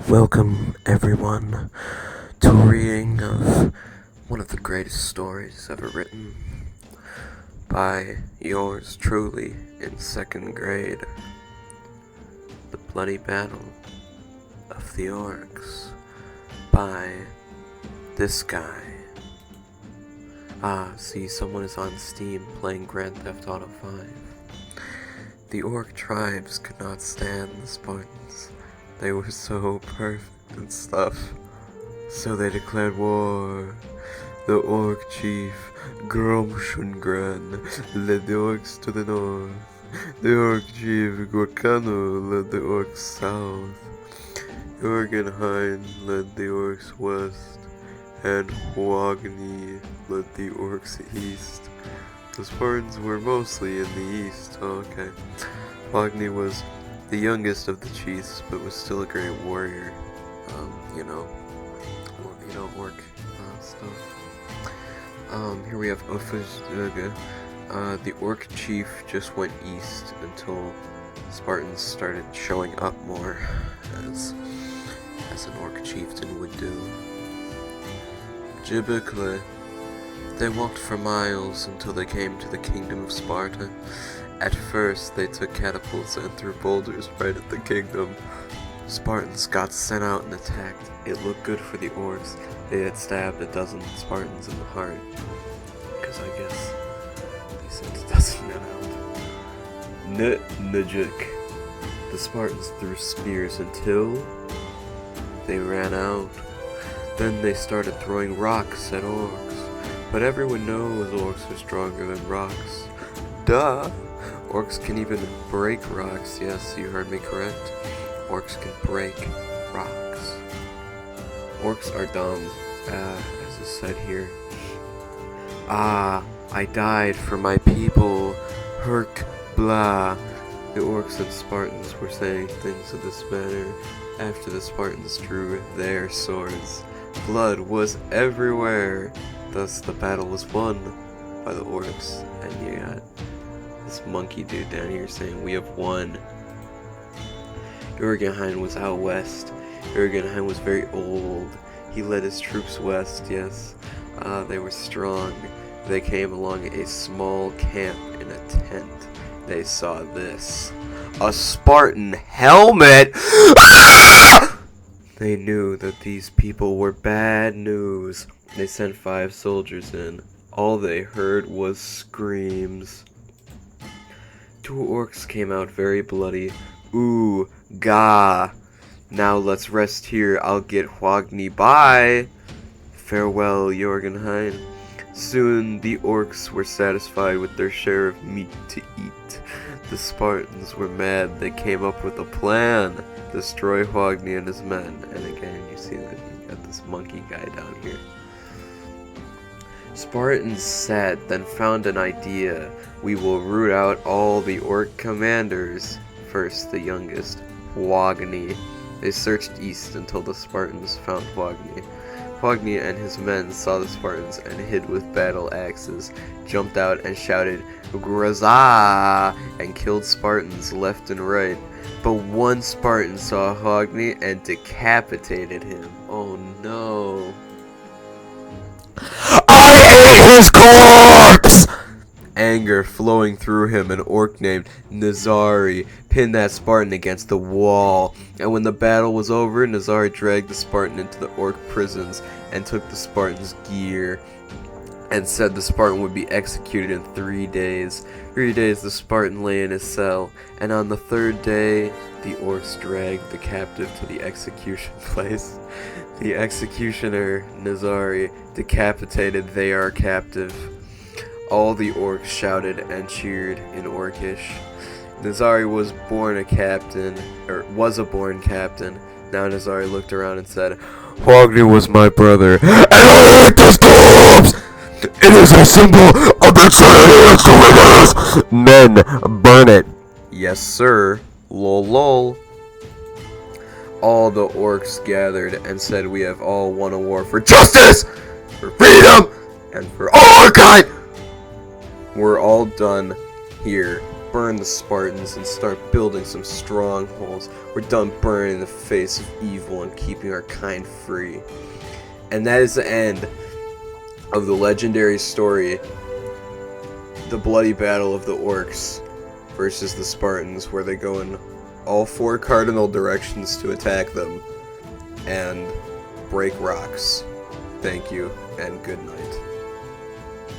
Welcome, everyone, to a reading of one of the greatest stories ever written by yours truly in second grade, The Bloody Battle of the Orcs, by this guy. See, someone is on Steam playing Grand Theft Auto 5. The Orc tribes could not stand the Spartans. They were so perfect and stuff. So they declared war. The Orc chief, Gromshungren, led the Orcs to the north. The Orc chief, Gorkano, led the Orcs south. Jorgenheim led the Orcs west. And Wagni led the Orcs east. The Spartans were mostly in the east. Oh, okay. Wagni was the youngest of the chiefs, but was still a great warrior. Orc stuff. Here we have Ufuzga. The Orc chief just went east until Spartans started showing up more, as an Orc chieftain would do. Gibbercle. They walked for miles until they came to the kingdom of Sparta. At first, they took catapults and threw boulders right at the kingdom. Spartans got sent out and attacked. It looked good for the Orcs. They had stabbed a dozen Spartans in the heart. Because I guess they sent a dozen men out. Nujik. The Spartans threw spears until they ran out. Then they started throwing rocks at Orcs. But everyone knows Orcs are stronger than rocks. Duh! Orcs can even break rocks. Yes, you heard me correct. Orcs can break rocks. Orcs are dumb, as is said here. I died for my people. Herc blah. The Orcs and Spartans were saying things of this manner after the Spartans drew their swords. Blood was everywhere. Thus the battle was won by the Orcs. And you got this monkey dude down here saying, "We have won." Jorgenheim was out west. Jorgenheim was very old. He led his troops west, yes. They were strong. They came along a small camp in a tent. They saw this. A Spartan helmet! They knew that these people were bad news. They sent 5 soldiers in. All they heard was screams. 2 Orcs came out very bloody. Ooh, gah. Now let's rest here. I'll get Wagni. Bye. Farewell, Jorgenheim. Soon the Orcs were satisfied with their share of meat to eat. The Spartans were mad. They came up with a plan. Destroy Wagni and his men. And again, you see that you got this monkey guy down here. Spartans said, then found an idea. We will root out all the Orc commanders. First, the youngest, Wagni. They searched east until the Spartans found Wagni. Wagni and his men saw the Spartans and hid with battle axes, jumped out and shouted, "Crusade!" and killed Spartans left and right. But one Spartan saw Wagni and decapitated him. Oh no. I ate his corpse! Anger flowing through him, an Orc named Nazari pinned that Spartan against the wall. And when the battle was over, Nazari dragged the Spartan into the Orc prisons and took the Spartan's gear and said the Spartan would be executed in 3 days. 3 days the Spartan lay in his cell, and on the 3rd day, the Orcs dragged the captive to the execution place. The executioner, Nazari, decapitated their captive. All the Orcs shouted and cheered in Orcish. Nazari was a born captain. Now Nazari looked around and said, "Wagni was my brother, and I ate his corpse! It is a symbol of betrayal to the Men, burn it." Yes, sir. Lol lol. All the Orcs gathered and said, "We have all won a war for justice, for freedom, and for all our kind. We're all done here. burn the Spartans and start building some strongholds. We're done burning in the face of evil and keeping our kind free. And that is the end of the legendary story, The Bloody Battle of the Orcs versus the Spartans, where they go in all 4 cardinal directions to attack them and break rocks. Thank you, and good night.